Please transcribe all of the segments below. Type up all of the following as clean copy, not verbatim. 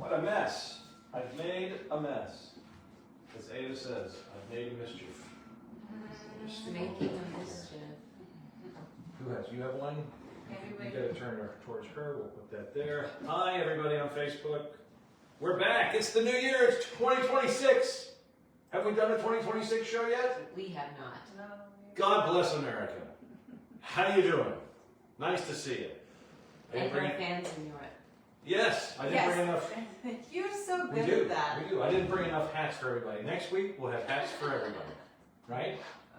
What a mess. I've made a mess. As Ada says, I've made a mischief. Making a mischief. Who has? You have one? Everybody. You gotta turn it towards her. We'll put that there. Hi, everybody on Facebook. We're back. It's the new year. It's 2026. Have we done a 2026 show yet? We have not. No. God bless America. How you doing? Nice to see you. I didn't And bring our fans in Europe. Yes, I didn't bring enough. You're so We good do. at that. We do. I didn't bring enough hats for everybody. Next week we'll have hats for everybody. Right?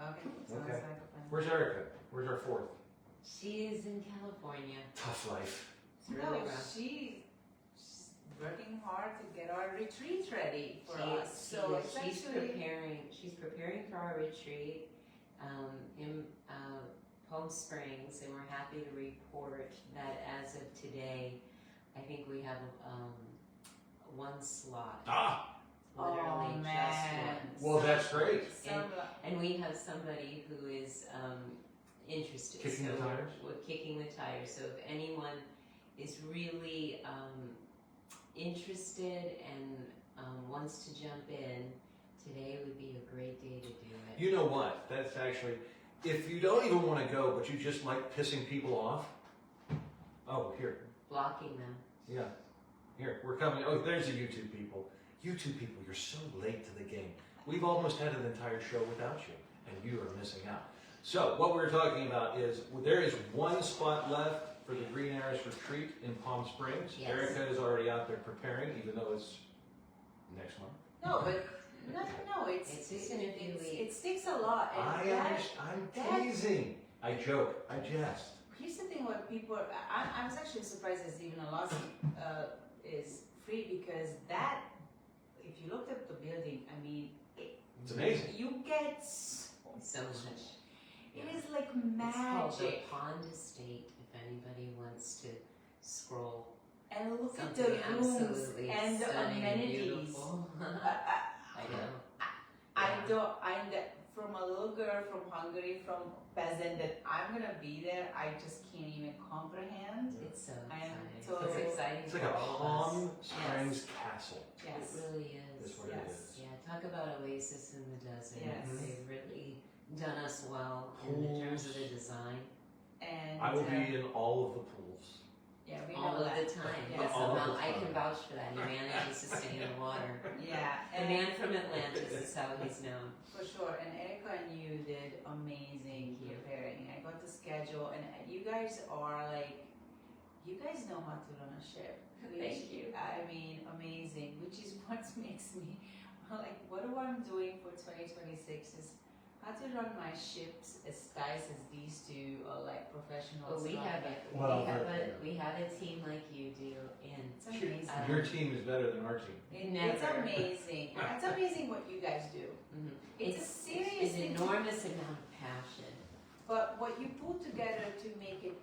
Okay. Sounds Okay. like a plan. Where's Erica? Where's our fourth? She's in California. Tough life. It's really No, rough. she's working hard to get our retreat ready for us. So it's she's actually preparing for our retreat in Palm Springs, and we're happy to report that as of today, I think we have one slot. Ah! Literally Oh, just man. one. Well, that's great. And we have somebody who is interested. Kicking the tires? We're kicking the tires. So if anyone is really interested and wants to jump in, today would be a great day to do it. You know what? That's actually, if you don't even want to go, but you just like pissing people off. Oh, here. Blocking them. Yeah. Here, we're coming. Oh, there's the YouTube people. YouTube people, you're so late to the game. We've almost had an entire show without you, and you are missing out. So, what we're talking about is, there is one spot left for the Green Arrows Retreat in Palm Springs. Yes. Erica is already out there preparing, even though it's next month. No, but no. It's just in a few weeks. It takes a lot. And I understand. I'm teasing. I joke. I jest. Here's the thing: what people, I was actually surprised that even Alaska is free, because that, if you looked at the building, I mean, It's amazing. you get so much. It is like It's called the magic. Pond Estate, if anybody wants to scroll. And look at Something the rooms absolutely and the stunning and amenities. beautiful. I know. I'm from a little girl from Hungary, from peasant, that I'm gonna be there. I just can't even comprehend. It's so I am exciting. so- It's exciting It's like for a all of Palm us. Springs castle. Yes. It really is. That's what it Yes. is. Yeah, talk about oasis in the desert. Yes. They've really done us well in terms of the design. And I will be in all of the pools. yeah, we All know of that. the time. Yeah. Because All of somehow the I time. can vouch for that. He manages to stay in the water. Yeah, The and man from Atlantis is how he's known. for sure. And Erica and you did amazing Thank you. preparing. I got the schedule, and you guys are like, you guys know how to run a ship. Thank you. I mean, amazing. Which is what makes me like, what I'm doing for 2026 is how to run my ships as guys as these two are like professionals. But we run have it. we have a team like you do, and It's amazing. Your team is better than our team. It's Never. amazing. It's amazing what you guys do. It's a serious it's thing. an enormous amount of passion. But what you put together to make it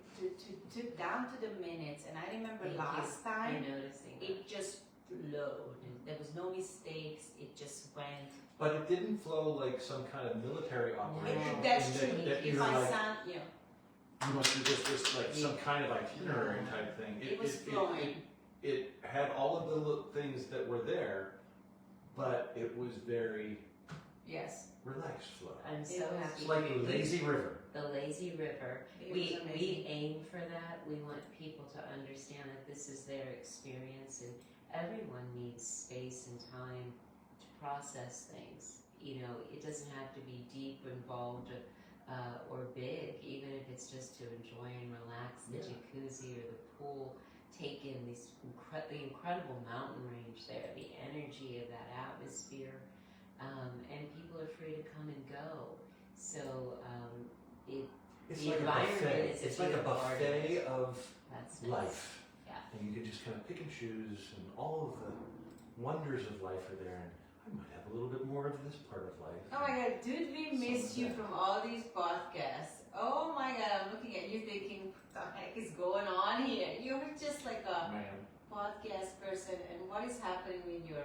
to down to the minutes, and I remember Thank last you. time You're noticing. it just flowed. There was no mistakes. It just went. But it didn't flow like some kind of military operation. That's in true. that If you're I like, sound, you must do this like some kind of itinerary type thing. it was flowing. It had all of the things that were there, but it was very Yes, relaxed flow. I'm so It was- happy. It's like a lazy river. The lazy river. it We was amazing. aim for that. We want people to understand that this is their experience, and everyone needs space and time to process things. You know, it doesn't have to be deep, involved, or big. Even if it's just to enjoy and relax, the jacuzzi or the pool. Take in the incredible mountain range there, the energy of that atmosphere, and people are free to come and go. So It's the like a environment buffet. is a It's like a beautiful part of buffet it. of that's nice. life. Yeah. And you can just kind of pick and choose, and all of the wonders of life are there. And I might have a little bit more of this part of life. Oh my God, dude, we missed you that. from all these podcasts. Oh my God, I'm looking at you thinking, what the heck is going on here? You're just like a Man. podcast person, and what is happening with your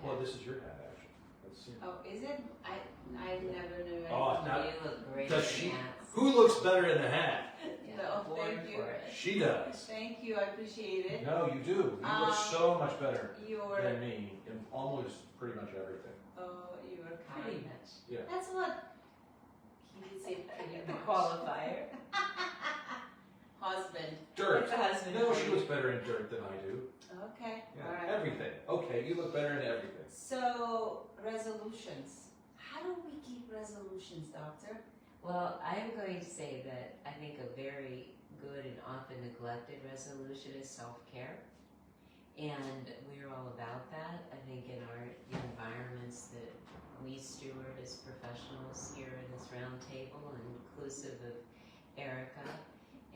Well, this is your hat, actually. Let's see. Oh, is it? I never knew. Oh, anything. now- You look great Does in she? hats. Who looks better in the hat? Yeah. No, born thank you. for it. She does. Thank you, I appreciate it. No, you do. You look so much better You're, than me in almost pretty much everything. oh, you are Pretty kind. much. Yeah. That's what he did say pretty The much. qualifier. Husband. Dirt. It's a husband. No, she looks better in dirt than I do. Okay, Yeah. alright. Everything. Okay, you look better in everything. So, resolutions. How do we keep resolutions, doctor? Well, I'm going to say that I think a very good and often neglected resolution is self-care. And we're all about that. I think in our environments that we steward as professionals here in this round table, inclusive of Erica.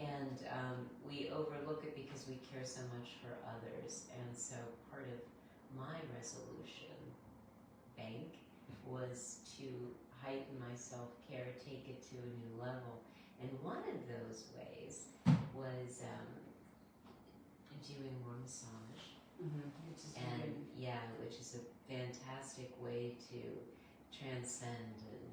And we overlook it because we care so much for others. And so part of my resolution, bank, was to heighten my self-care, take it to a new level. And one of those ways was doing more massage. Which is And good. yeah, which is a fantastic way to transcend and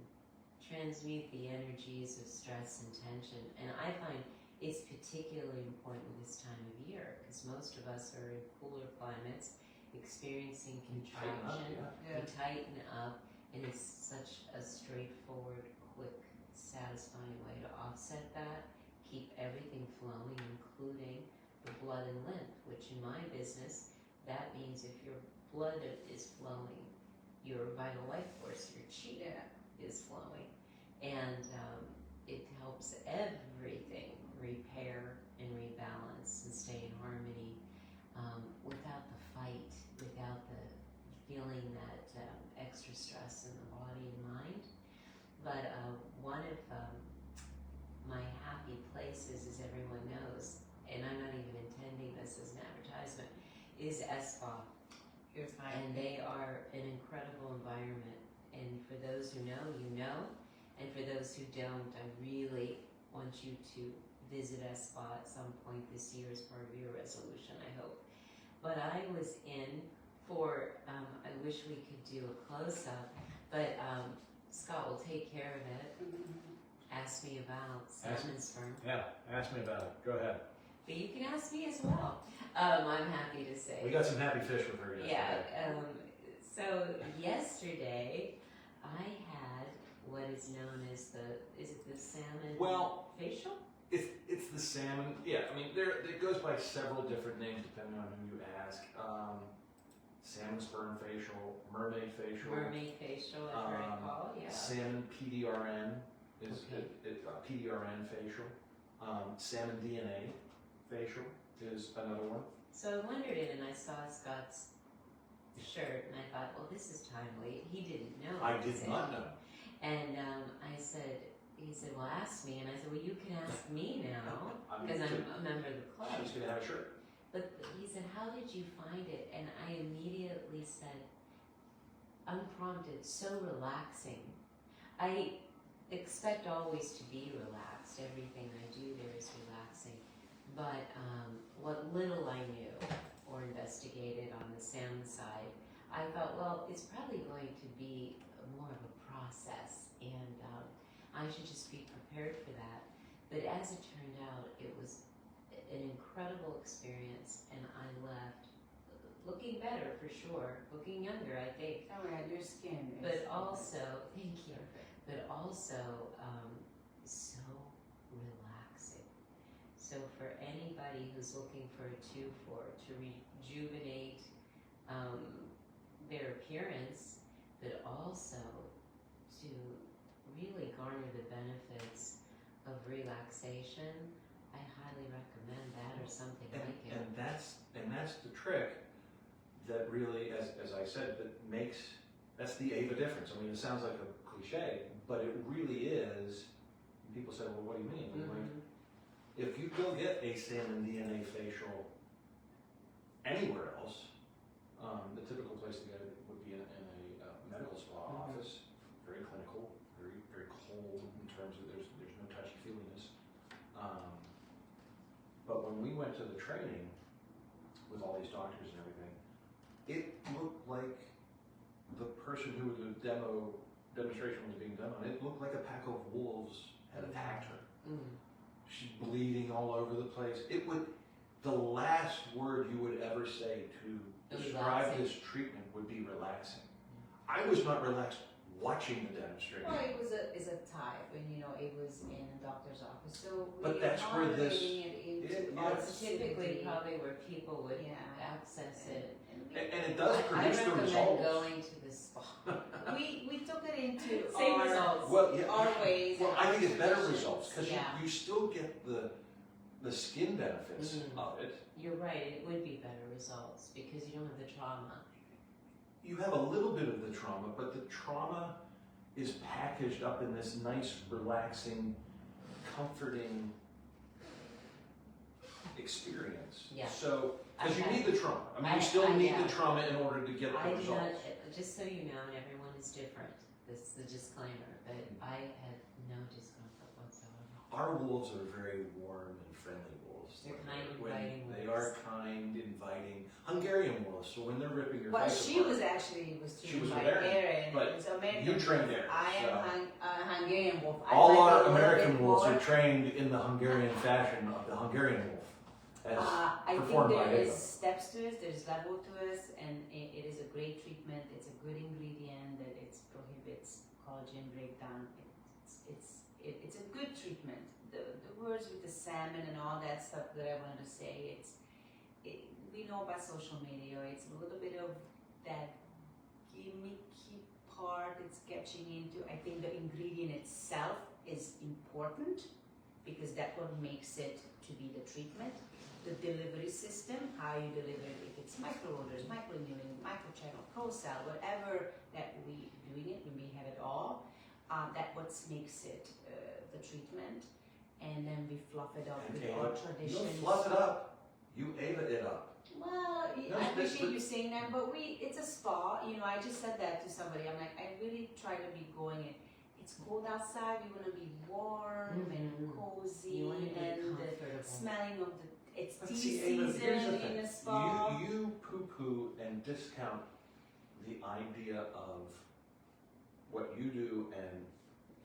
transmute the energies of stress and tension. And I find it's particularly important this time of year because most of us are in cooler climates experiencing Tighten up, contraction. yeah. We tighten up, and it's such a straightforward, quick, satisfying way to offset that, keep everything flowing, including the blood and lymph, which in my business, that means if your blood is flowing, your vital life force, your chi, is flowing. And it helps everything repair and rebalance and stay in harmony without the fight, without the feeling that extra stress in the body and mind. But one of my happy places, as everyone knows, and I'm not even intending this as an advertisement, is ESSpa. You're fine. And they are an incredible environment. And for those who know, you know. And for those who don't, I really want you to visit ESSpa at some point this year as part of your resolution, I hope. But I was in for, I wish we could do a close-up, but Scott will take care of it. Ask me about salmon sperm. Yeah, ask me about it. Go ahead. But you can ask me as well. I'm happy to say. We got some happy fish with her yesterday. Yeah. So yesterday, I had what is known as is it the salmon facial? It's the salmon. Yeah, I mean, it goes by several different names depending on who you ask. Salmon sperm facial, mermaid facial. Mermaid facial, I've heard it called, yeah. Salmon PDRN is Okay. PDRN facial. Salmon DNA facial is another one. So I wondered it, and I saw Scott's shirt, and I thought, well, this is timely. He didn't know. I what did it not said. know. And he said, well, ask me. And I said, well, you can ask me now, I'm because I'm gonna- a member of the club. She's gonna have a shirt. But he said, how did you find it? And I immediately said, unprompted, so relaxing. I expect always to be relaxed. Everything I do there is relaxing. But what little I knew or investigated on the salmon side, I thought, well, it's probably going to be more of a process, and I should just be prepared for that. But as it turned out, it was an incredible experience, and I left looking better for sure, looking younger, I think. Oh yeah, your skin is. But also, thank you. But also, so relaxing. So for anybody who's looking for a to rejuvenate their appearance, but also to really garner the benefits of relaxation, I highly recommend that or something like it. And that's the trick that really, as I said, that's the Ava difference. I mean, it sounds like a cliche, but it really is. And people say, well, what do you mean? I'm like, if you go get a salmon DNA facial anywhere else, the typical place to get it would be in a medical spa office, very clinical, very very cold in terms of there's no touchy feeliness. But when we went to the training with all these doctors and everything, it looked like the person who the demonstration was being done on. It looked like a pack of wolves had attacked her. she's bleeding all over the place. The last word you would ever say to describe Relaxing. this treatment would be relaxing. I was not relaxed watching the demonstration. Well, it's a type, and it was in a doctor's office. So But that's where this- it into yes. Typically, probably where people would Yeah. access it. And it does I produce the recommend results. going to the spa. we took it into Same our, results. Well, yeah. our ways. Well, and I our think it's better traditions. results because Yeah. you still get the skin benefits Mhm. of it. You're right, it would be better results because you don't have the trauma. You have a little bit of the trauma, but the trauma is packaged up in this nice, relaxing, comforting experience. Yeah. So, because you I- need the trauma. I mean, I- you still need yeah. the trauma in order to get I the do not, results. just so you know, and everyone is different, this is the disclaimer, but I had no discomfort whatsoever. Our wolves are very warm and friendly wolves. They're kind, When inviting They wolves. are kind, inviting. Hungarian wolves, so when they're ripping your Well, face she apart- was actually She trained was by Hungarian, Aaron. but It's American. you trained there, I am so- Hungarian wolf. I all like our it a little American bit wolves more. are trained in the Hungarian fashion of the Hungarian wolf. As I think performed by there is Ava. steps to it, there's level to it, and it is a great treatment. It's a good ingredient that it prohibits collagen breakdown. It's a good treatment. The words with the salmon and all that stuff that I wanted to say, we know about social media. It's a little bit of that gimmicky part it's catching into. I think the ingredient itself is important because that's what makes it to be the treatment. The delivery system, how you deliver it, if it's micro-rotors, microneedling, microchannel, pro-cell, whatever that we doing it, we have it all. That what makes it the treatment, and then we fluff it up with Okay, our you don't traditions. fluff it up, you Ava it up. Well, No, I but- appreciate you saying that, but it's a spa. I just said that to somebody. I'm like, I really try to be going in. It's cold outside. We want to be warm and Mhm. cozy, You want to be and the comfortable. smelling of it's But tea see, Ava, here's the season thing. in a spa. You poo-poo and discount the idea of what you do and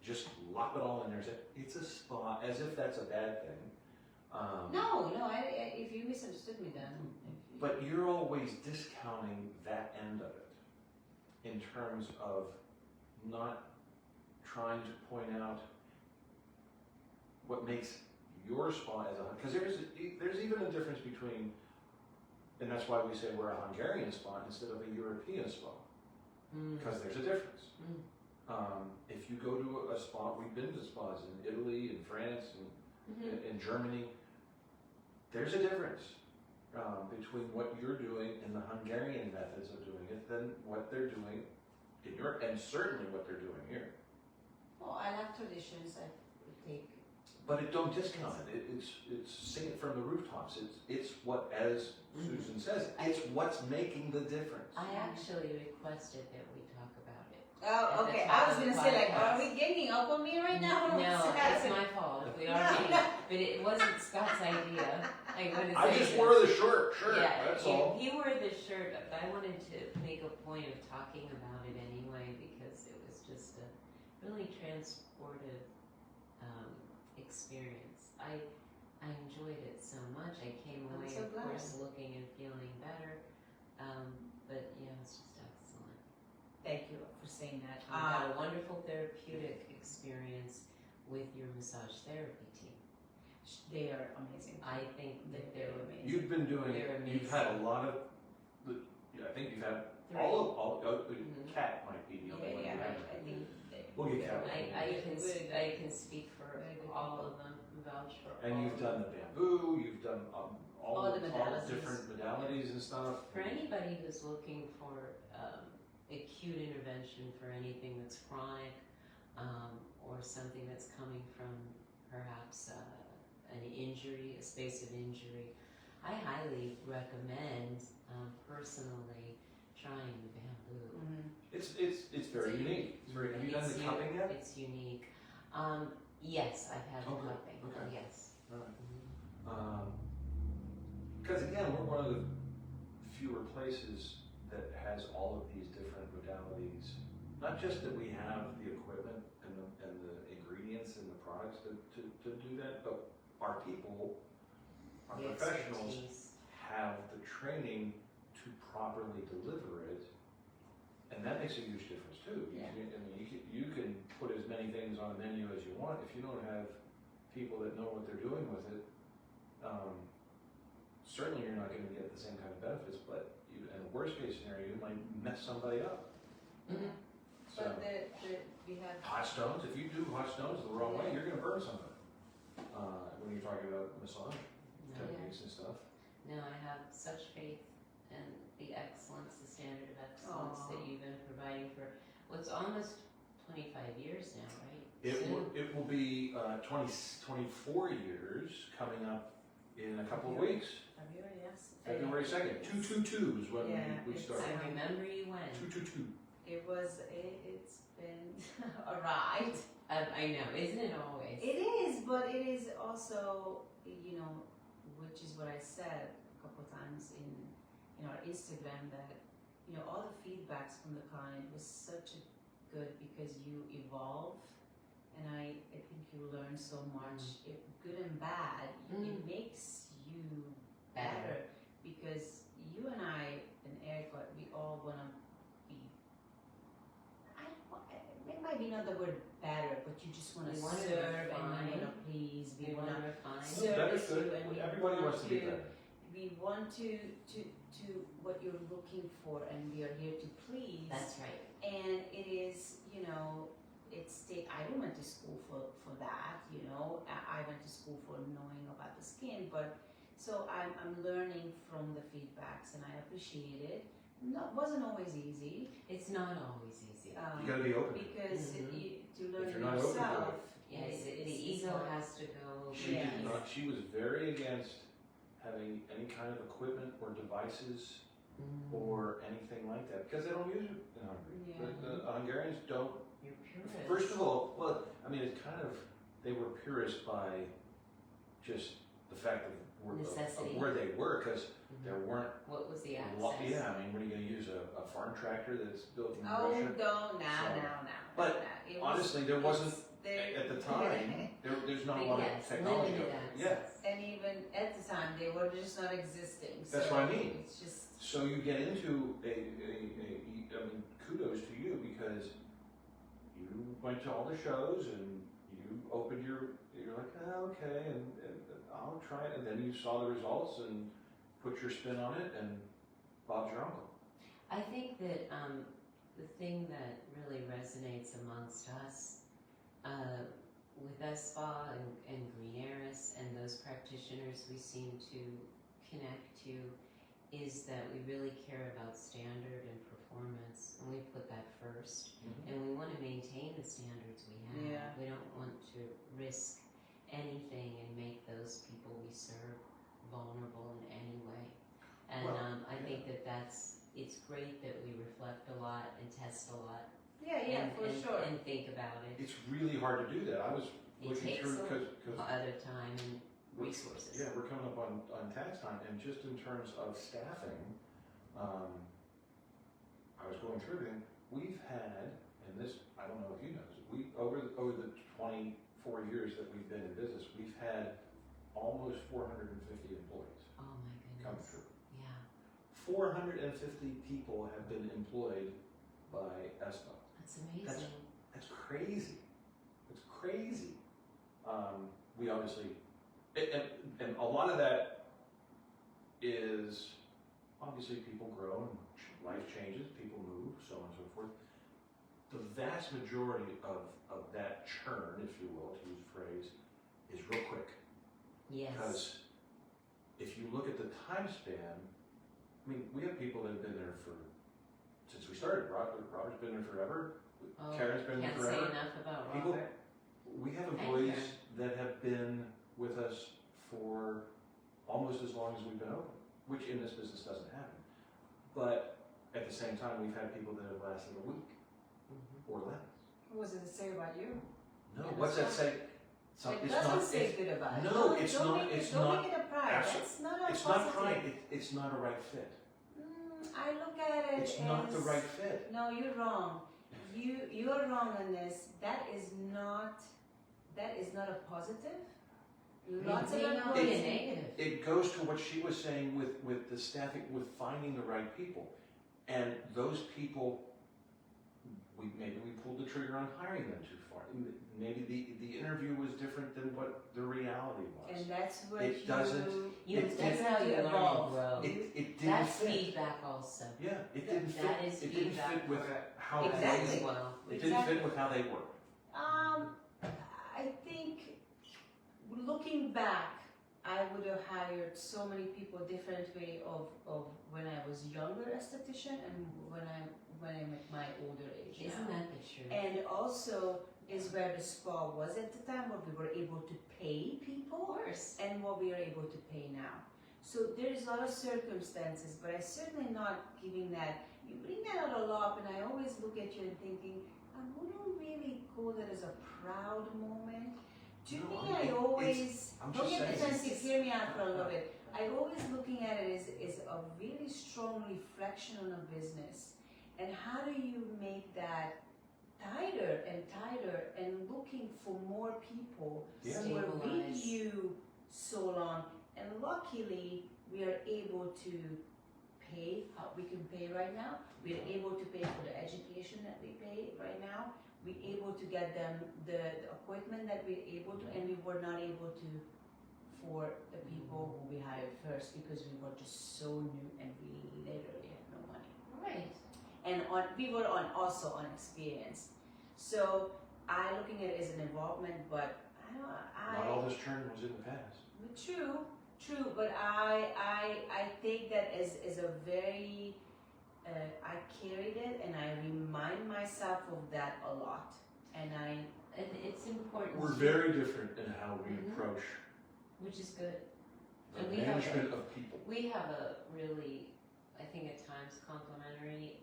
just lop it all in there and say, it's a spa, as if that's a bad thing. No, if you misunderstood me then. But you're always discounting that end of it in terms of not trying to point out what makes your spa as a, because there's even a difference between, and that's why we say we're a Hungarian spa instead of a European spa, because there's a difference. If you go to a spa, we've been to spas in Italy, in France, and in Germany, there's a difference between what you're doing and the Hungarian methods of doing it than what they're doing in Europe, and certainly what they're doing here. Well, I like traditions. I take. But don't discount it. It's sing it from the rooftops. It's what, as Susan says, it's what's making the difference. I actually requested that we talk about it. Oh, At the okay. top I was of gonna the say like, podcast. are we ganging up on me right now? No, What's it's happening? my fault. We are meeting, but it wasn't Scott's idea. I wanted to I say just this. wore the shirt, Yeah, that's all. he wore the shirt, but I wanted to make a point of talking about it anyway because it was just a really transportive experience. I enjoyed it so much. I came I'm away, so of glad. course, looking and feeling better. But yeah, it's just excellent. Thank you for saying that. I had a wonderful therapeutic experience with your massage therapy team. They are amazing. I think that they're amazing. You've been doing it. They're You've had a amazing. lot of. I think you've had Three. all. Mhm. Cat might be the only one. you haven't. I think We'll get Cat. I can speak for Very good all people. of them, vouch for And all you've of done them. the bamboo. You've done all All the the modalities. different modalities and stuff. For anybody who's looking for acute intervention for anything that's chronic or something that's coming from perhaps an injury, a space of injury, I highly recommend personally trying the bamboo. Mhm. It's very unique. It's very. Have you done the cupping yet? It's unique. Yes, I've had the Okay, cupping. okay. Yes. All right. Mhm. Because again, we're one of the fewer places that has all of these different modalities. Not just that we have the equipment and the ingredients and the products to do that, but our people, our The professionals, expertise. have the training to properly deliver it, and that makes a huge difference too. Yeah. You can put as many things on a menu as you want. If you don't have people that know what they're doing with it, certainly you're not going to get the same kind of benefits. But in the worst case scenario, you might mess somebody up. Mhm. So But we have hot stones. If you do hot stones the wrong way, you're going to burn somebody. When you're talking about massage No, techniques and stuff. no, I have such faith in the excellence, the standard of excellence Aw. that you've been providing for what's almost 25 years now, right? It will be 24 years coming up in a couple of weeks. February, yes. February 2nd. 222 is when Yeah, we it's- started. I remember you when. 222. It's been a ride. I know, isn't it always? It is, but it is also, which is what I said a couple of times in our Instagram, that all the feedbacks from the client was such a good, because you evolve, and I think you learn so much, good and bad. It makes you better, because you and I and Erica, we all want to be. It might be not the word better, but you just want We to wanna serve refine. and please. We We want want to to refine. So- Better's service you good. and we Everybody want wants to be to- better. we want to what you're looking for, and we are here to please. That's right. And it is, I went to school for that, I went to school for knowing about the skin, but so I'm learning from the feedbacks, and I appreciate it. Wasn't always easy, It's not always easy. You got to be open. because Mhm. to learn If you're not open to yourself. Yes, it's- the it's ego hard. has to go. She Yeah. did not. She was very against having any kind of equipment or devices or anything like that because they don't use it in Hungary. Yeah. The Hungarians don't. You're purist. First of all, well, I mean, it's kind of they were purist by just the fact of Necessity. where they were because Mhm. there weren't. What was the access? Yeah, I mean, what are you going to use a farm tractor that's built in Oh, Russia? don't now. But It was- honestly, there wasn't there- at the time. There's not a lot Yes, of technology. limited Yeah. access. And even at the time, they were just not existing. That's so what I mean. It's just So you get into I mean, kudos to you because you went to all the shows and you opened you're like, oh, okay, and I'll try it. And then you saw the results and put your spin on it and Bob's your uncle. I think that the thing that really resonates amongst us with ESSpa and Greeneris and those practitioners we seem to connect to is that we really care about standard and performance, and we put that first. And we want to maintain the standards we have. Yeah. We don't want to risk anything and make those people we serve vulnerable in any way. And Well, I think it's great that we reflect a lot and test a lot yeah, for sure. and think about it. It's really hard to do that. I was It looking takes through because a lot of time and resources. yeah, we're coming up on tax time, and just in terms of staffing, I was going through it. We've had, and this I don't know if you know, we over the 24 years that we've been in business, we've had almost 450 employees Oh my come goodness. through. Yeah, 450 people have been employed by ESSpa. that's amazing. That's crazy. It's crazy. We obviously, and a lot of that is obviously people grow and life changes, people move, so on and so forth. The vast majority of that churn, if you will, to use a phrase, is real quick. Yes. Because if you look at the time span, I mean, we have people that have been there since we started. Robert's been there forever. Oh, Karen's been there can't say forever. enough about People- Robert. We have Thank employees you. that have been with us for almost as long as we've been open, which in this business doesn't happen. But at the same time, we've had people that have lasted a week Mhm. or less. What does it say about you? No, Yeah, what's that that's say? It doesn't say good about it. No, Don't- it's don't not- Make it's don't not- make it a pride. abso- That's not a It's not positive. pride. It's not a right fit. I look at it It's as not the right fit. No, you're wrong. You are wrong on this. That is not a positive. Lots of May not be a employees. negative. It goes to what she was saying with the staffing, with finding the right people. And those people, maybe we pulled the trigger on hiring them too far. Maybe the interview was different than what the reality was. And that's what It doesn't- That's how you learn and grow. It didn't That's fit. feedback also. Yeah, it didn't fit. That is It didn't feedback fit with for how Exactly. as well. It didn't fit with how they work. I think looking back, I would have hired so many people different way of when I was younger esthetician and when I'm at my older age now. Isn't that the truth? And also is where the spa was at the time, where we were able to pay Of people course. and what we are able to pay now. So there's a lot of circumstances, but I'm certainly not giving that. You bring that out a lot, and I always look at you and thinking, I wouldn't really call that as a proud moment. To No, me, I- I always, I'm don't just get saying. defensive, hear me out for a little bit. I always looking at it as a really strong reflection on a business. And how do you make that tighter and looking for more people Yeah. who are with Stabilize. you so long? And luckily, we are able to pay how we can pay right now. We are able to pay for the education that we pay right now. We're able to get them the equipment that we're able to, and we were not able to for the people who we hired first because we were just so new and we literally had no money. Right. And we were also unexperienced. So I looking at it as an involvement, but Not all this churn was in the past. True, but I take that as a very, I carried it and I remind myself of that a lot. And It's important. We're to- very different in how we Mhm. approach Which is good. the And we have management of people. We have a really, I think at times, complementary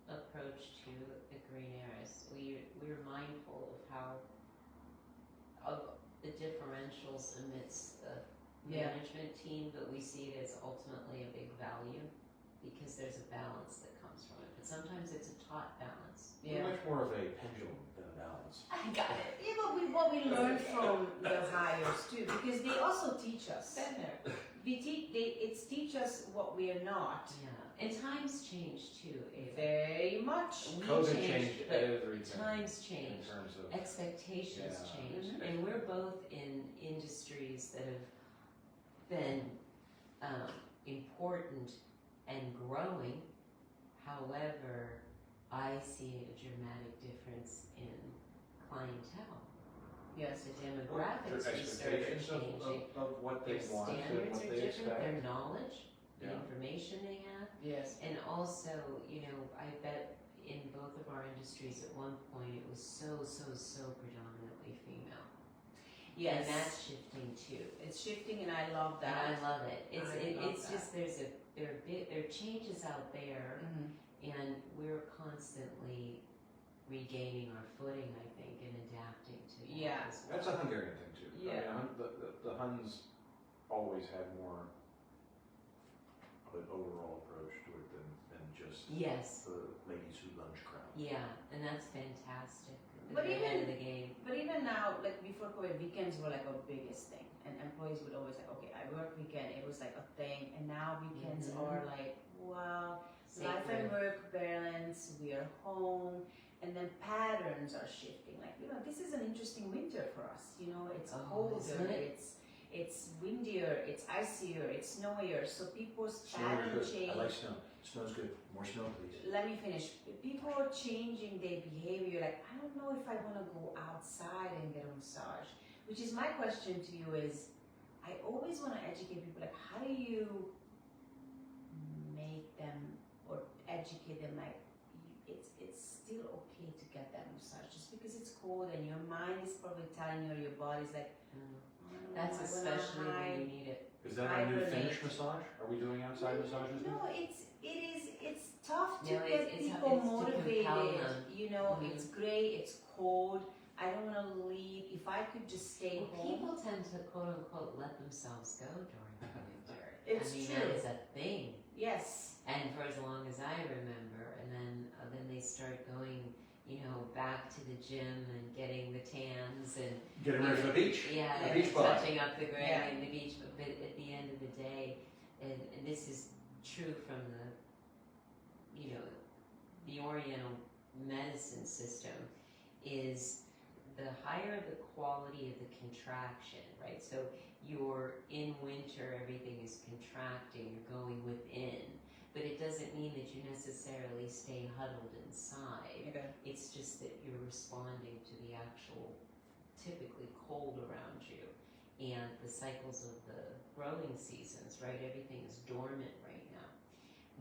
approach to the Green Heiress. We're mindful of the differentials amidst the management team, but we see it as ultimately a big value because there's a balance that comes from it. But sometimes it's a taught balance. We're much more of a pendulum than a balance. I got it. Yeah, but what we learned from the hires too, because they also teach us. It's teach us what we are not. Yeah, and times change too, Ava. Very much. We COVID changed, changed but everything times in change. terms of Expectations Yeah. change, Mhm. and we're both in industries that have been important and growing. However, I see a dramatic difference in clientele. Yes. The their demographics we start expectations changing. of what they Their want and standards what are they different, expect. their knowledge, the Yeah. information they have. Yes. And also, I bet in both of our industries at one point it was so predominantly female. Yes. And that's shifting too. It's shifting, and I love And that. I love it. It's I love it's just there are changes out there, Mhm. and we're constantly regaining our footing, I think, and adapting to that Yeah. as well. That's a Hungarian thing too. Yeah. I mean, the Huns always had more of an overall approach to it than just Yes. the ladies who lunch crowd. Yeah, and that's fantastic. But They're ahead even- of the game. But even now, like before COVID, weekends were like our biggest thing, and employees would always like, okay, I work weekend. It was like a thing, and now weekends Mhm. are like, wow, life Sacred. and work balance. We are home, and then patterns are shifting. Like this is an interesting winter for us. It's Oh, colder. isn't it? It's windier. It's icier. It's snowier. So people's Snow pattern is good. change. I like snow. Snow's good. More snow, please. Let me finish. People are changing their behavior. Like, I don't know if I want to go outside and get a massage. Which is my question to you is, I always want to educate people. Like, how do you make them or educate them? Like, it's still okay to get that massage just because it's cold and your mind is probably telling you or your body's like, I don't know, That's I wanna especially when hide. you need it. Is that our new Hibernate. Finnish massage? Are we doing outside massages now? No, it's tough to No, get it's people to compel motivated. them. Mhm. It's gray, it's cold. I don't want to leave. If I could just stay Well, home. people tend to quote unquote let themselves go during the winter. It's I mean, true. that is a thing. Yes. And for as long as I remember, and then they start going, back to the gym and getting the tans and Getting ready for the beach. yeah, The beach body. touching up the gray Yeah. and the beach. But at the end of the day, and this is true from the Oriental medicine system, is the higher the quality of the contraction, right? So you're in winter, everything is contracting, you're going within, but it doesn't mean that you necessarily stay huddled inside. Okay. It's just that you're responding to the actual, typically cold around you, and the cycles of the growing seasons, right? Everything is dormant right now.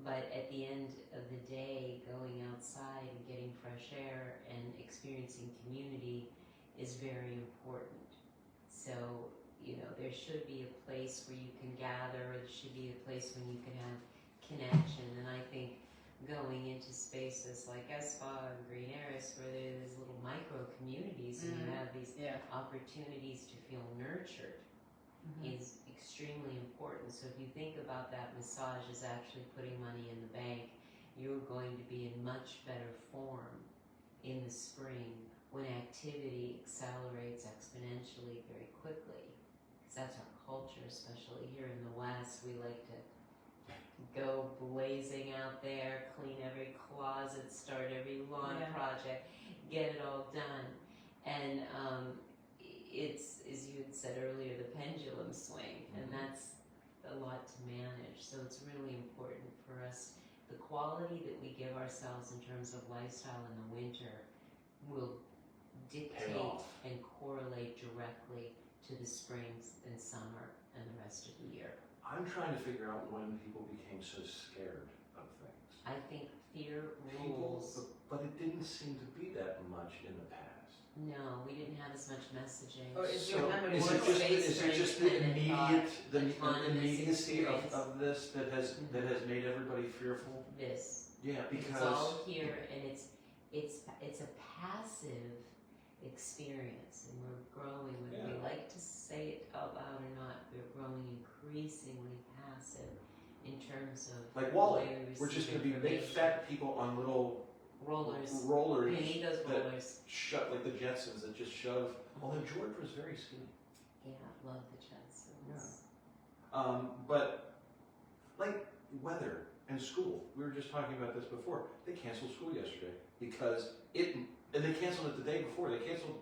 But at the end of the day, going outside and getting fresh air and experiencing community is very important. So, there should be a place where you can gather, or there should be a place when you can have connection. And I think going into spaces like ESSpa and Green Eris, where there's little micro communities and you have these Yeah. opportunities to feel nurtured, is extremely important. So if you think about that massage as actually putting money in the bank, you're going to be in much better form in the spring when activity accelerates exponentially very quickly. Because that's our culture, especially here in the West. We like to go blazing out there, clean every closet, start every lawn project, get it all done. And it's, as you had said earlier, the pendulum swing, and that's a lot to manage. So it's really important for us, the quality that we give ourselves in terms of lifestyle in the winter will dictate and correlate directly to the springs and summer and the rest of the year. I'm trying to figure out when people became so scared of things. I think fear People, rules. but it didn't seem to be that much in the past. No, we didn't have as much messaging. Or is So your memory is more it just space is for it just the independent immediate thought, autonomous immediacy experience. of this that has made everybody fearful? This. Yeah, It's because all here, and it's a passive experience, and we're growing. Whether we like to say it out loud or not, we're growing increasingly passive in terms of like the Wally, way we we're just receive going to be big information. fat people on little rollers. rollers We need those that rollers. shut like the Jetsons that just shove. Although George was very skinny. Yeah, love the Jetsons. But like weather and school, we were just talking about this before. They canceled school yesterday because and they canceled it the day before. They canceled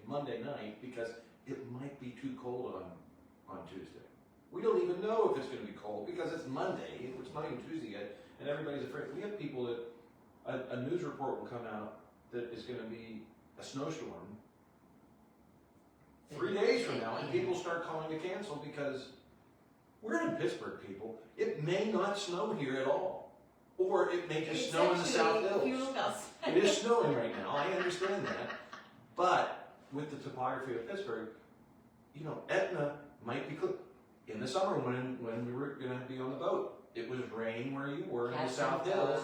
Monday night because it might be too cold on Tuesday. We don't even know if it's going to be cold because it's Monday. It's not even Tuesday yet, and everybody's afraid. We have people that a news report will come out that is going to be a snowstorm 3 days from now, and people start calling to cancel because we're in Pittsburgh, people. It may not snow here at all, or it may just snow in the South Hills. It is snowing right now. I understand that, but with the topography of Pittsburgh, Etna might be cooked. In the summer when we were going to be on the boat, it was raining where you were in the South Hills.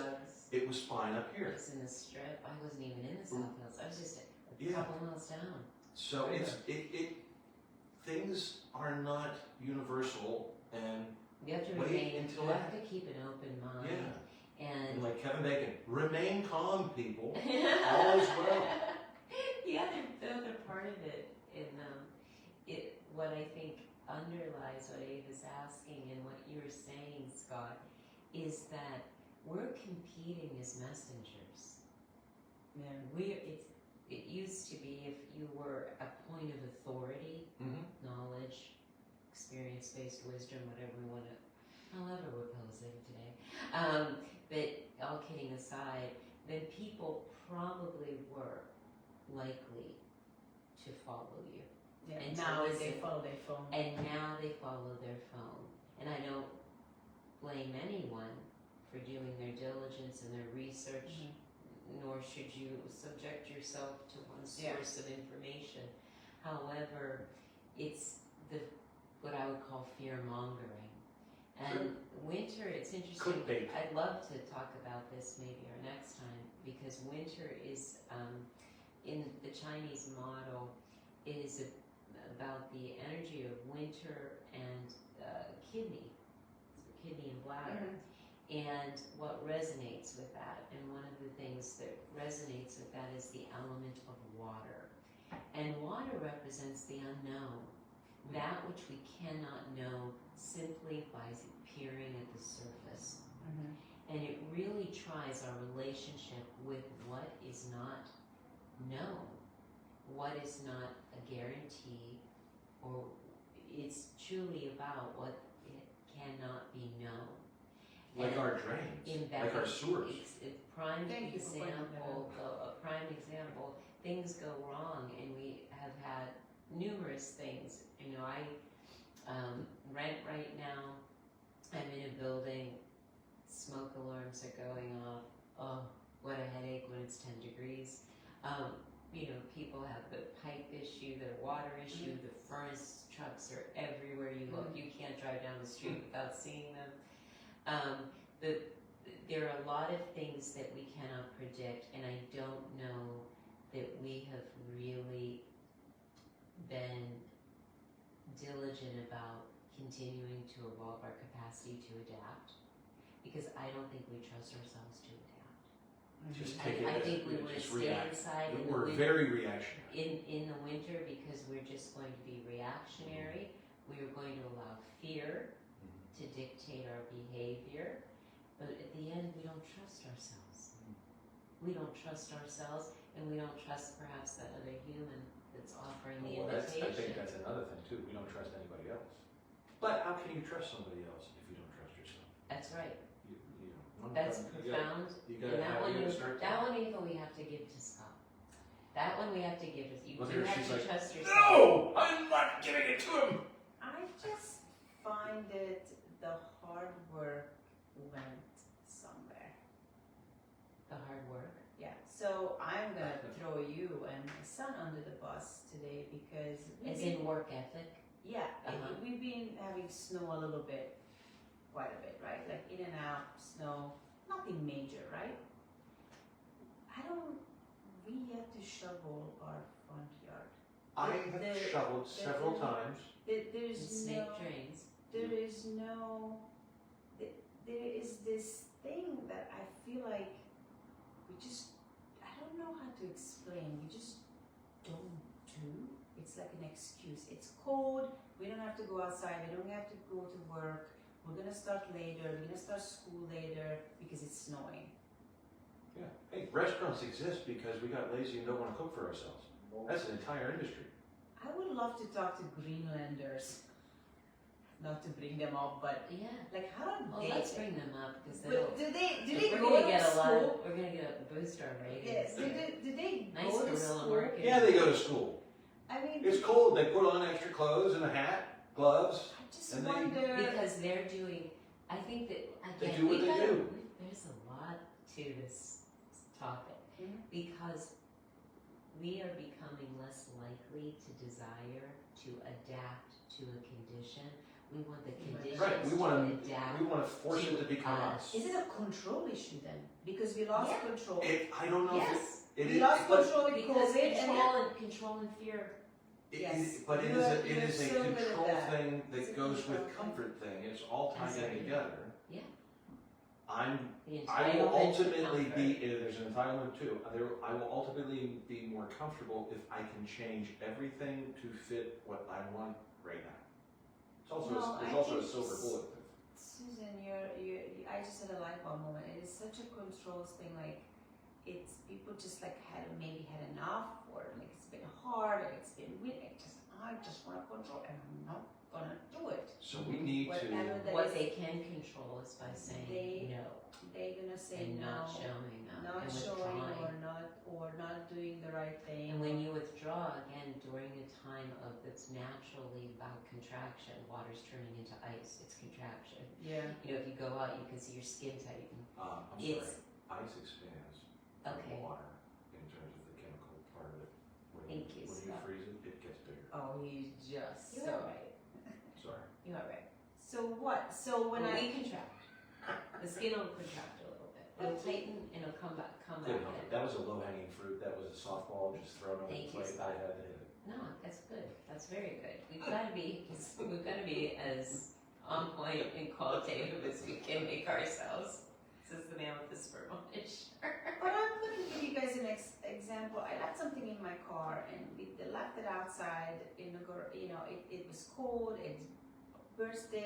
It was fine up I here. was in the Strip. I wasn't even in the South Hills. I was just a Yeah. couple miles down. So things are not universal, and You have to Wait remain. until You have to keep an open mind. and And like Kevin Bacon, remain calm, people. All is well. the other part of it, what I think underlies what Ava's asking and what you're saying, Scott, is that we're competing as messengers. Yeah. It used to be if you were a point of authority, knowledge, experience-based wisdom, whatever we want to, however we're posing today. But all kidding aside, then people probably were likely to follow you. Yeah. And Now so they listen. follow their phone. And now they follow their phone. And I don't blame anyone for doing their diligence and their research, nor should you subject yourself to one source of information. However, it's what I would call fear mongering. And winter, it's interesting. Clickbait. I'd love to talk about this maybe our next time, because winter is, in the Chinese model, it is about the energy of winter and kidney and bladder. And what resonates with that, and one of the things that resonates with that is the element of water. And water represents the unknown, that which we cannot know simply by peering at the surface. And it really tries our relationship with what is not known, what is not a guarantee, or it's truly about what it cannot be known. Like And our drains, embedded, like our sewers. Prime Thank you for pointing that example, a prime example, things go wrong, and we have had numerous things. You know, I rent right now, I'm in a building, smoke alarms are going off. Oh, what a headache when it's 10 degrees. You know, people have the pipe issue, the water issue, the furnace trucks are everywhere you look. You can't drive down the street without seeing them. There are a lot of things that we cannot predict, and I don't know that we have really been diligent about continuing to evolve our capacity to adapt, because I don't think we trust ourselves to adapt. Just take it I as think we want to stay inside in the We're winter. very reactionary. In the winter, because we're just going to be reactionary. We are going to allow fear to dictate our behavior, but at the end, we don't trust ourselves. We don't trust ourselves, and we don't trust perhaps that other human that's offering the Well, I think invitation. that's another thing too. We don't trust anybody else. But how can you trust somebody else if you don't trust yourself? That's right. You know, That's you gotta- profound. You And gotta have, you gotta start. that one even we have to give to Scott. That one we have to give to you. Look Do at her, have she's to like, trust yourself. No, I'm not giving it to him. I just find that the hard work went somewhere. The hard work. Yeah, so I'm gonna throw you and my son under the bus today because As in work ethic. yeah, Uh-huh. we've been having snow a little bit, quite a bit, right? Like in and out, snow, nothing major, right? We have to shovel our front yard. I have shoveled several times. There's And snake no, drains. there is no, there is this thing that I feel like we just, I don't know how to explain, we just don't do. It's like an excuse. It's cold, we don't have to go outside, we don't have to go to work, we're gonna start later, we're gonna start school later because it's snowing. Yeah. Hey, restaurants exist because we got lazy and don't want to cook for ourselves. That's an entire industry. I would love to talk to Greenlanders, not to bring them up, but Yeah. like how do Well, they? let's bring them up because But do they we're go gonna to get a lot. school? We're gonna get a boost our ratings. Yes. Do they Nice go to guerrilla school? marketing. Yeah, they go to school. I mean, It's cold. They put on extra clothes and a hat, gloves. I just and they- wonder. Because they're doing. I think that They again do what we they gotta- do. There's a lot to this topic Mhm. because we are becoming less likely to desire to adapt to a condition. We want the conditions Right. We to want to. adapt. We want to force it to become us. Is it a control issue then? Because we lost Yeah. control. I don't know Yes, if it We is. lost But control with because COVID control and fear. Yes. But it You is are- a, it you're is a so good at control that. thing that It's a goes control with thing. comfort thing. It's all tied in Absolutely. together. Yeah. The I will entitlement to ultimately comfort. be. There's an entitlement too. I will ultimately be more comfortable if I can change everything to fit what I want right now. It's also No, there's I also a think silver bullet. Susan, I just had a light bulb moment. It is such a controls thing. Like, it's people just like maybe had enough, or like it's been hard, or it's been weird. I just want to control, and I'm not gonna do it. So we need Whatever to. that What is, they can control is by saying no they're gonna say and no, not showing up not and showing, withdrawing. or not doing the right thing. And when you withdraw, again, during a time of that's naturally about contraction, water's turning into ice, it's contraction. yeah, You know, if you go out, you can see your skin tighten. I'm It's- sorry. Ice expands from Okay. water in terms of the chemical part of it. When Thank you, When you Scott. freeze it, it gets bigger. oh, he's just You so are right. Sorry. You are right. So what? So when When I we contract, the skin will contract a little bit. It'll tighten and it'll come back Good. in. That was a low-hanging fruit. That was a softball just thrown on the Thank you, plate. I Scott. had to hit it. No, that's good. That's very good. We've got to be as on point and qualitative as we can make ourselves. Says the man with the sperm on his shirt. But I'm going to give you guys an example. I left something in my car and we left it outside in the it was cold, it bursted.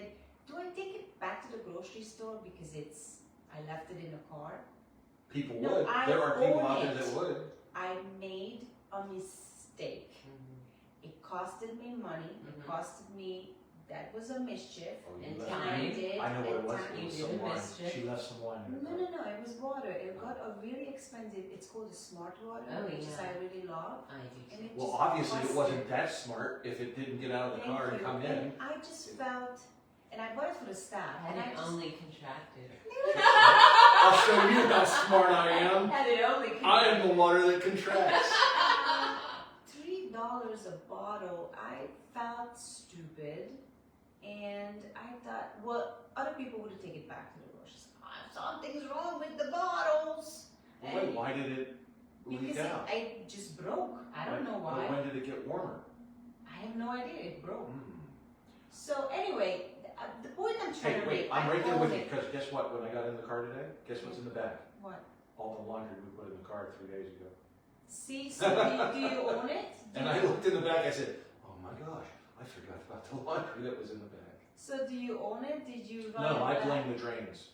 Do I take it back to the grocery store because I left it in the car? People No, would. I There are people own out there it. that would. I made a mistake. It costed me money. It costed me, that was a mischief. Oh, you And left time. it. did. I know what it was. and It was You some did a wine. mischief. She left some wine in her No, car. it was water. It got a really expensive, it's called a smart water, Oh, which is yeah. I really love. I do And too. it Well, just obviously it costed- wasn't that smart if it didn't get out of the Thank car and you. come in. And I just felt, and I bought it for the staff, and I Had it just, only contracted. I'll show you how smart I am. Had it only I am the water that contracts. $3 a bottle. I felt stupid, and I thought, well, other people would have taken it back to the grocery store. Something's wrong with the bottles. Well, wait, why did it leak Because out? it just broke. I don't know But why. when did it get warmer? I have no idea. It broke. Mm. So anyway, the point I'm trying Hey, to wait, make. I'm I right there own with you, it. because guess what, when I got in the car today, guess what's in the bag? What? All the laundry we put in the car 3 days ago. See, so do you own it? Do And you- I looked in the bag, I said, oh my gosh, I forgot about the laundry that was in the bag. So do you own it? Did you run No, it I back? blame the drains,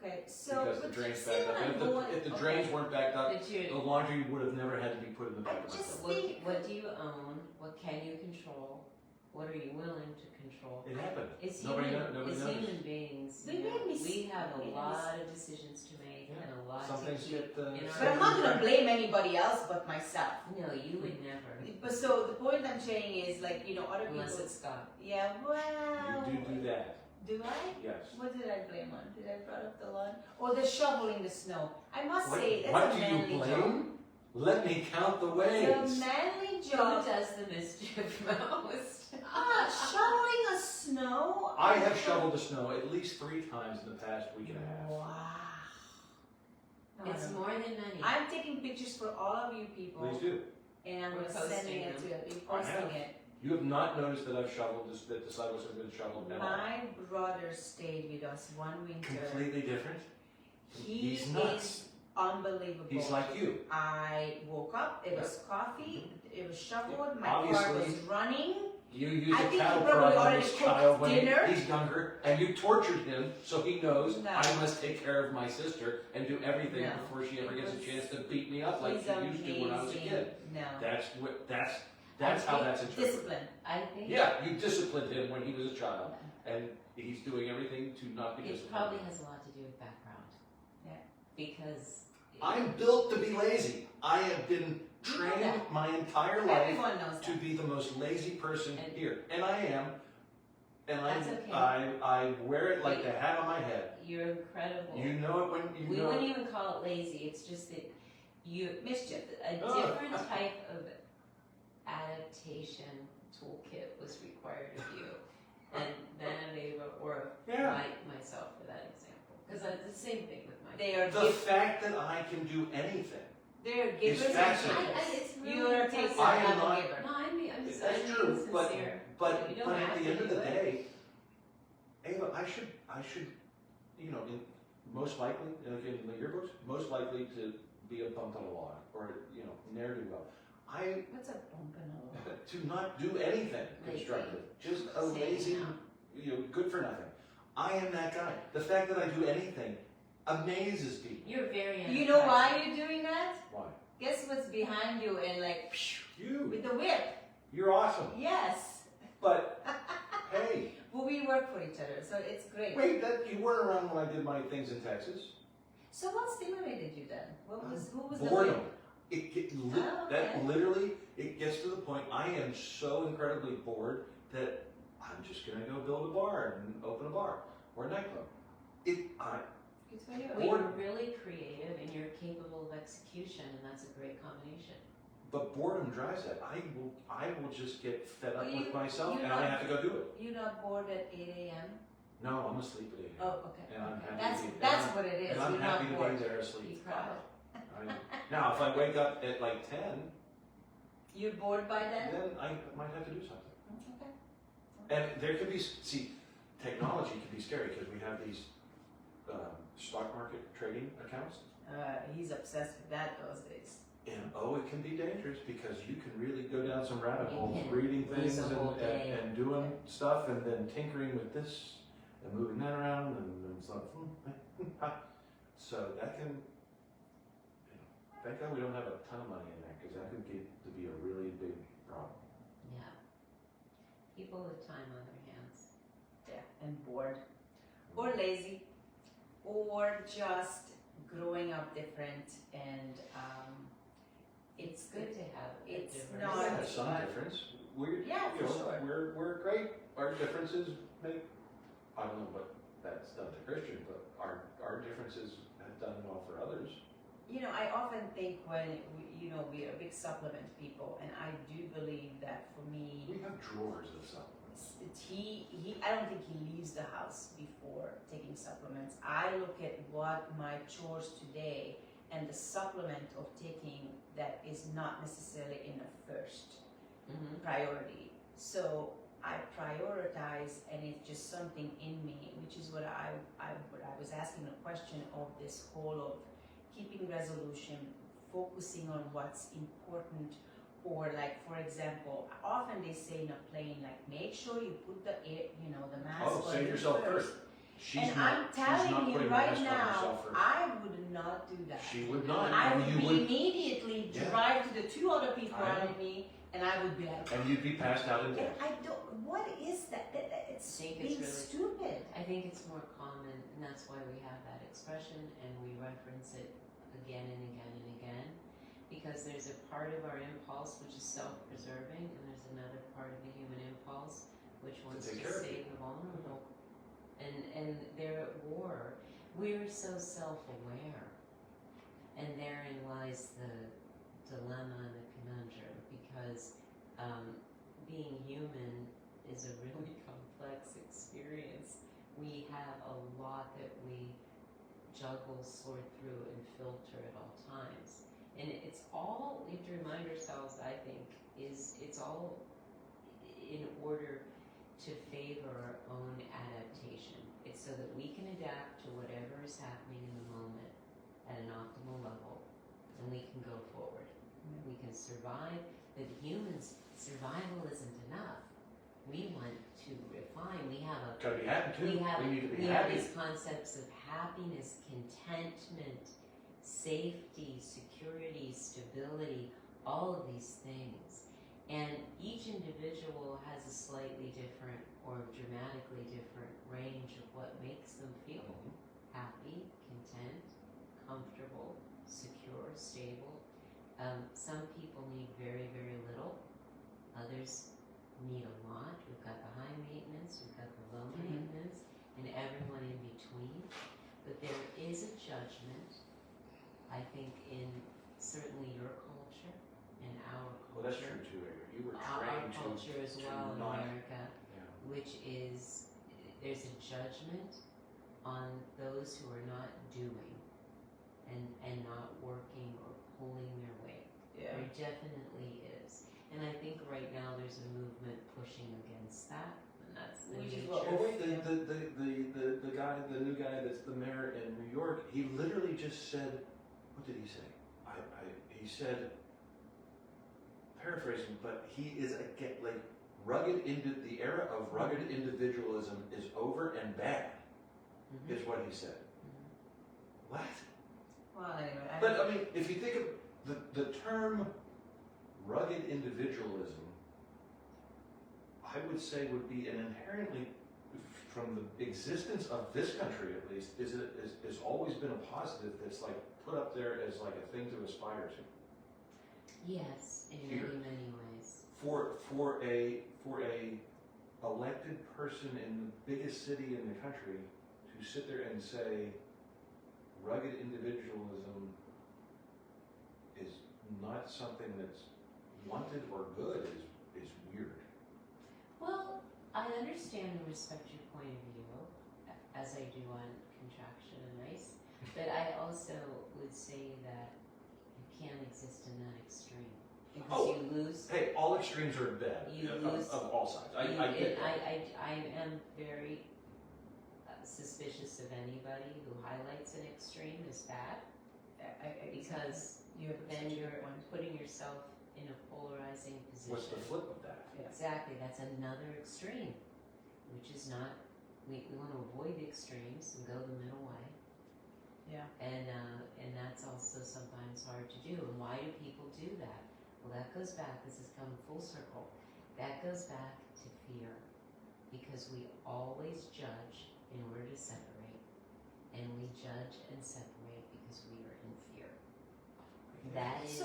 Okay, so because the but drains see backed what up. I'm If going- the okay. drains weren't backed up, But the you, laundry would have never had to be put in the back of my just car. what do you own? What can you control? What are you willing to control? It happened. It's Nobody human, nobody it's knows. human beings. We you know. made mis- We have a made lot of decisions to make Yeah. and a lot Some to things keep get, in our But I'm not gonna blame anybody else but myself. No, you would never. But so the point I'm saying is like, other Unless people. it's Scott. Yeah, well. You do that, Do I? yes. What did I blame on? Did I brought up the lawn? Or the shoveling the snow? I must What, say, that's what a do manly you job. blame? Let me count the It's ways. a manly Who job. does the mischief most? Shoveling the snow? I have shoveled the snow at least 3 times in the past week and a half. Wow. No, It's I don't more know. than money. I'm taking pictures for all of you people. Please do. And I'm We're sending it posting to you. I Posting have. it. You have not noticed that I've shoveled this, that the sidewalks have been shoveled at all. My brother stayed with us one winter. Completely different. He He's nuts. is unbelievable. He's like you. I woke up, it was coffee, it was shoveled, my car Obviously. was running. You use I a think cattle he probably prod on already this cooked child when dinner. he's younger, and you tortured him so he knows No. I must take care of my sister and do everything No. before she ever It gets a was- chance to beat me up like He's she used to when I was a amazing. kid. No. That's how that's interpreted. Discipline. I think Yeah, you disciplined him when he was a child, and he's doing everything to not be it disciplined. probably has a lot to do with background. Yeah. Because I'm built to be lazy. I have been You know trained that. my entire life Everyone knows to that. be the most lazy person And- here, and I am. And That's okay. I wear it like the hat on my head. you're incredible. You know it when you We know. wouldn't even call it lazy. It's just that you Mischief. a Oh. different type of adaptation toolkit was required of you, and then Ava or Yeah. myself for that example. Because it's the same thing with my. They are The fact that I can do anything. they're givers and fascinating. takers. It's really You are a impressive. taker, I am not not- a giver. No, I'm being That's being true, but sincere. but You but don't at have the to end of do the it. day, Ava, I should, most likely, like in the yearbooks, most likely to be a bump on a log or ne'er do well. What's a bump in a log? To not do anything Lazy. constructive, just a Staying lazy, out. good for nothing. I am that guy. The fact that I do anything amazes people. You're very. You know why you're doing that? Why? Guess what's behind you and like You. with the whip? You're awesome. Yes. But hey, Well, we work for each other, so it's great. wait, that you weren't around when I did my things in Texas. So what stimulated you then? Who was the Boredom. whip? Oh, That okay. literally, it gets to the point. I am so incredibly bored that I'm just gonna go build a bar and open a bar or a nightclub. Good for you. Well, you're Boredom. really creative and you're capable of execution, and that's a great combination. But boredom drives that. I will just get fed up Well, with myself, you're and I not- have to go do it. You're not bored at 8 a.m.? No, I'm asleep at 8 Oh, okay. And I'm happy That's to be, that's and what it is. I'm, and I'm You're happy not to bored. be there Be asleep. proud. Now, if I wake up at like 10, You're bored by then? then I might have to do something. Okay. And there could be, technology can be scary because we have these stock market trading accounts. He's obsessed with that those days. And it can be dangerous because you can really go down some rabbit You holes, can reading lose things a whole day. and doing stuff and then tinkering with this and moving that around and it's like, so that can, thank God we don't have a ton of money in that because that could get to be a really big problem. Yeah. People with time on their hands. Yeah, and bored, or lazy, or just growing up different, and It's good to have a it's diverse. not- Yeah, some difference. Yeah, for sure. We're great. Our differences make, I don't know what that's done to Christian, but our differences have done well for others. You know, I often think when we are big supplement people, and I do believe that for me, We have drawers of supplements. I don't think he leaves the house before taking supplements. I look at what my chores today and the supplement of taking that is not necessarily in the first priority. So I prioritize, and it's just something in me, which is what I was asking the question of this whole of keeping resolution, focusing on what's important. Or like, for example, often they say in a plane, like, make sure you put the mask on. Save yourself first. She's And not, I'm she's telling not you putting the right mask on now, herself first. I would not do that. She would not. I and would you be would, immediately Yeah. drive to the two other people I know. around me, and I would be like, and you'd be passed out in and death. I don't, what is that? It's I think it's being really- stupid. I think it's more common, and that's why we have that expression, and we reference it again and again and again, because there's a part of our impulse which is self-preserving, and there's another part of the human impulse which wants to take care of save the vulnerable. And they're at war. We're so self-aware, and therein lies the dilemma and the conundrum, because being human is a really complex experience. We have a lot that we juggle, sort through, and filter at all times. And it's all, we have to remind ourselves, I think, it's all in order to favor our own adaptation. It's so that we can adapt to whatever is happening in the moment at an optimal level, and we can go forward. We can survive, but humans, survival isn't enough. We want to refine. We have a Gotta be happy too. We need to be we have happy. these concepts of happiness, contentment, safety, security, stability, all of these things. And each individual has a slightly different or dramatically different range of what makes them feel happy, content, comfortable, secure, stable. Some people need very, very little. Others need a lot. We've got the high maintenance, we've got the low maintenance, and everyone in between. But there is a judgment, I think, in certainly your culture and our culture. Well, that's true too, Avery. You were Our trained culture as well in not- America, Yeah. which is, there's a judgment on those who are not doing and not working or pulling their weight. Yeah. There definitely is. And I think right now there's a movement pushing against that, and that's the Which is nature. what Oh wait, the guy, the new guy that's the mayor in New York, he literally just said, what did he say? He said, paraphrasing, but he is the era of rugged individualism is over and bad, Mhm. is what he said. Mhm. What? Well, anyway. But I mean, if you think of the term rugged individualism, I would say would be an inherently, from the existence of this country at least, is always been a positive that's like put up there as like a thing to aspire to. Yes, in Here. many ways. For a elected person in the biggest city in the country to sit there and say rugged individualism is not something that's wanted or good is weird. Well, I understand and respect your point of view, as I do on contraction and ice, but I also would say that you can't exist in that extreme. Because Oh, you lose. Hey, all extremes are bad You of lose- all sides. I you- get that. I am very suspicious of anybody who highlights an extreme as bad, because you have then such a you're good point. putting yourself in a polarizing position. What's the flip of that? Exactly, that's another extreme, which is not, we want to avoid the extremes and go the middle way. Yeah. And that's also sometimes hard to do. And why do people do that? Well, that goes back, this has come full circle, that goes back to fear. Because we always judge in order to separate, and we judge and separate because we are in fear. That is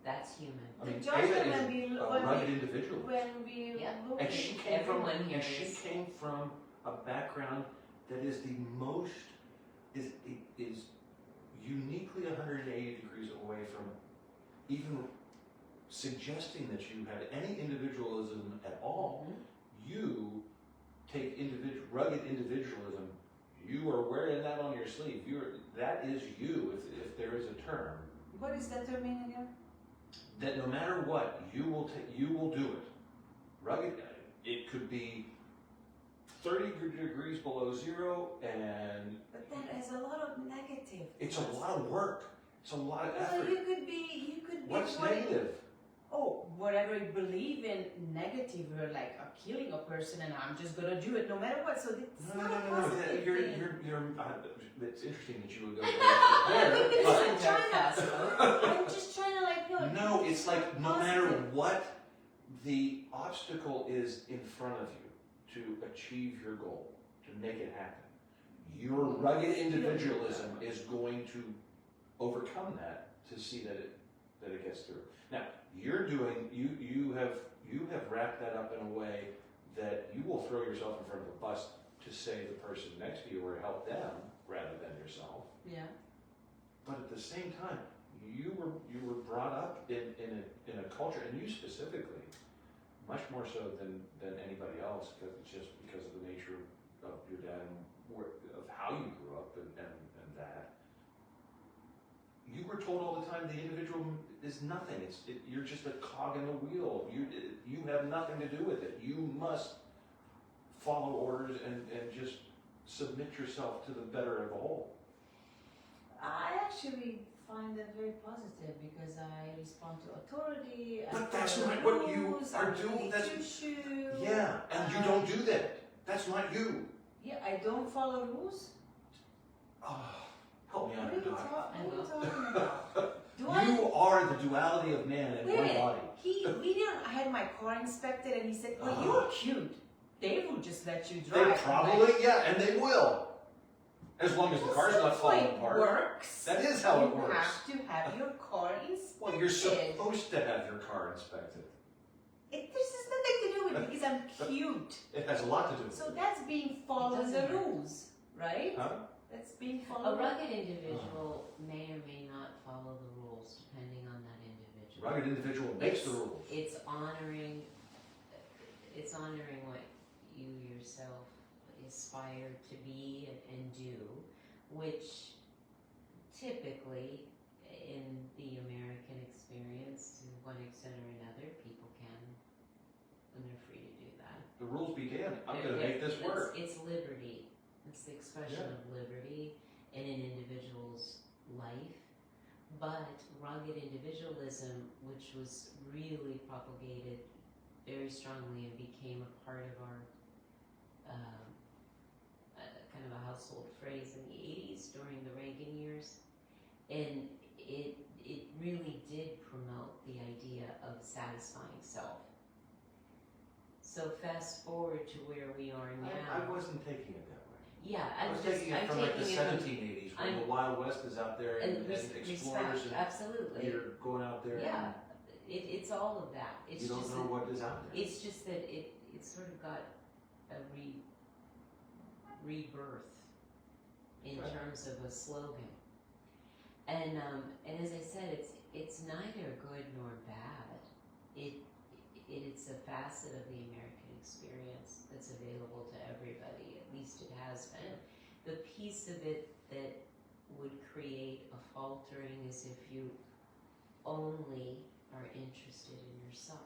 that's human. I mean, judgment Ava when is we- a when we- rugged individual. When we Yeah. look And at she came from Everyone here and she is. came from a background that is the most is uniquely 180 degrees away from even suggesting that you had any individualism at all. You take rugged individualism. You are wearing that on your sleeve. That is you, if there is a term. what is that term mean again? That no matter what, you will do it. Rugged, it could be 30 degrees below zero, and But that has a lot of negative. it's a lot of work. It's a lot of Well, effort. you could be What's what- negative? Oh, whatever you believe in negative, you're like killing a person, and I'm just gonna do it no matter what. So it's No. not a positive thing. It's interesting that you would go Look there. at But this, I'm trying to- I'm just trying to like no, it's like no matter positive. what the obstacle is in front of you to achieve your goal, to make it happen, your rugged individualism is going to overcome that to see that it gets through. Now, you have wrapped that up in a way that you will throw yourself in front of a bus to save the person next to you or help them rather than yourself. Yeah. But at the same time, you were brought up in a culture, and you specifically, much more so than anybody else, because it's just because of the nature of your dad and of how you grew up and that. You were told all the time the individual is nothing. You're just a cog in the wheel. You have nothing to do with it. You must follow orders and just submit yourself to the better of the whole. I actually find that very positive because I respond to authority. I But that's follow not what you rules, are I'm doing. ready That's to shoot. yeah, and you don't do that. That's not you. Yeah, I don't follow rules. Oh, help me What out, are you, Doc. what are you talking about? Do I? You are the duality of man in Wait a one minute. body. I had my car inspected, and he said, "Well, you're cute. They will just let you They drive." probably, yeah, and they will. As long as the car's not falling apart. Works. That is how it works. You have to have your car inspected. Well, you're supposed to have your car inspected. This has nothing to do with it because I'm cute. It has a lot to do with So it. that's being following the doesn't hurt. rules, right? Huh? That's being A followed. rugged individual may or may not follow the rules depending on that individual. Rugged individual makes the rules. It's honoring what you yourself aspire to be and do, which typically in the American experience, to one extent or another, people can, and they're free to do that. The rules began. I'm going to make this work. It's liberty. It's the expression Yeah. of liberty in an individual's life. But rugged individualism, which was really propagated very strongly and became a part of our kind of a household phrase in the 80s during the Reagan years, and it really did promote the idea of satisfying self. So fast forward to where we are now. I wasn't taking it that way. Yeah, I was taking it from like the 1780s when the Wild West is out there and explorers and absolutely. you're going out there Yeah, it's all of that. and It's you don't just know that, what is out there. it's just that it sort of got a rebirth in Right. terms of a slogan. And as I said, it's neither good nor bad. It's a facet of the American experience that's available to everybody. At least it has been. The piece of it that would create a faltering is if you only are interested in yourself.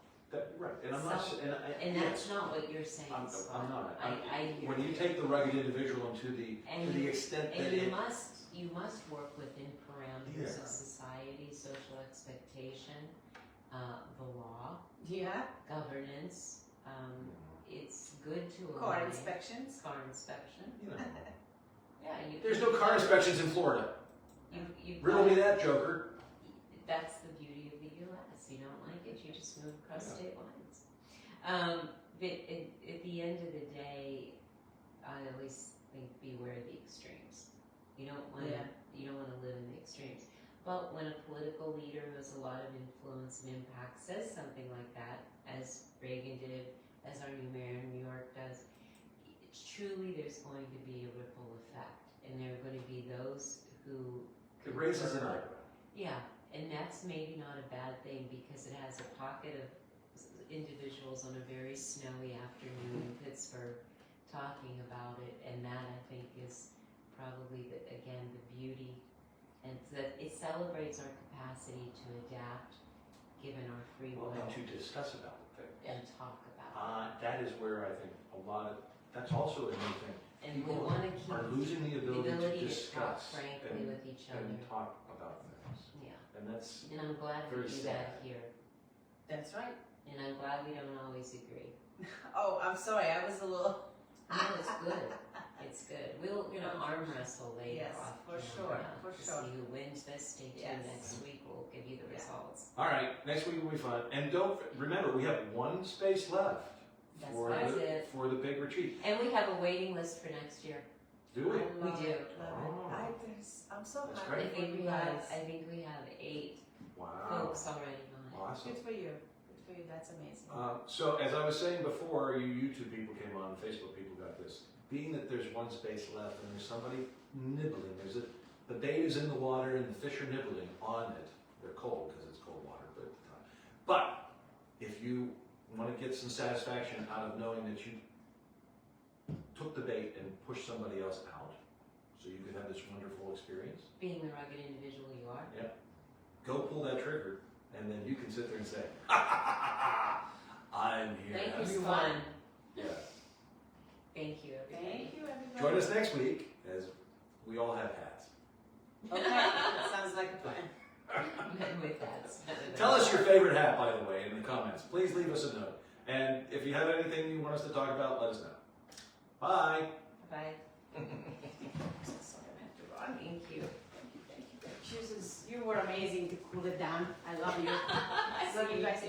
Right, and I'm not, And that's not what you're saying, I'm Scott. not. I hear When you you. take the rugged individual to the extent that And it, you must work within parameters Yeah. of society, social expectation, the law, Yeah. governance. It's good to Car align. inspections. Car inspection. you know, Yeah, there's no car inspections in Florida. You've Riddle me got- that, Joker. That's the beauty of the U.S. You don't like it, you just move across Yeah. state lines. But at the end of the day, I always think beware the extremes. You don't want to. Yeah. You don't want to live in the extremes. But when a political leader who has a lot of influence and impact says something like that, as Reagan did, as our new mayor in New York does, it's truly there's going to be a ripple effect, and there are going to be those who. It raises an eyebrow. Yeah, and that's maybe not a bad thing because it has a pocket of individuals on a very snowy afternoon in Pittsburgh talking about it, and that I think is probably again the beauty, and that it celebrates our capacity to adapt given our free will And to discuss about the thing. and talk about That is where I think a lot of, that's also a new thing. it. And we People want to keep are losing the the ability to ability to talk discuss frankly with each other. and talk about things. Yeah, And that's, and I'm glad we Very do sad. that here, That's right. and I'm glad we don't always agree. Oh, I'm sorry. I was a little. No, it's good. It's good. We'll, arm wrestle later Yes, off for camera sure, for to sure. see who wins this. Stay tuned Yes. next week. We'll give you the Yeah. results. all right, next week will be fun. And remember, we have one space left That's for right. the, for the big retreat. And we have a waiting list for next year. Do we? I love do. it, love Oh. it. I'm so That's happy great. for you guys. I think we have 8 Wow. folks already on it. Awesome. Good for you. Good for you. That's amazing. So as I was saying before, you YouTube people came on, Facebook people got this. Being that there's one space left and there's somebody nibbling, the bait is in the water and the fish are nibbling on it. They're cold because it's cold water, but if you want to get some satisfaction out of knowing that you took the bait and pushed somebody else out, so you could have this wonderful experience, Being the rugged individual you are. go pull that trigger, and then you can sit there and say, ha ha ha ha ha, I'm here. Thank you, Everyone. Swan. Yeah. Thank you, everybody. Thank you, everybody. Join us next week as we all have hats. Okay, that sounds like a plan. And with that, Tell us your favorite hat, by the way, in the comments. Please leave us a note. And if you have anything you want us to talk about, let us know. Bye. Bye. Sorry, I have to run. Thank you. Jesus, you were amazing to cool it down. I love you. I Love you guys.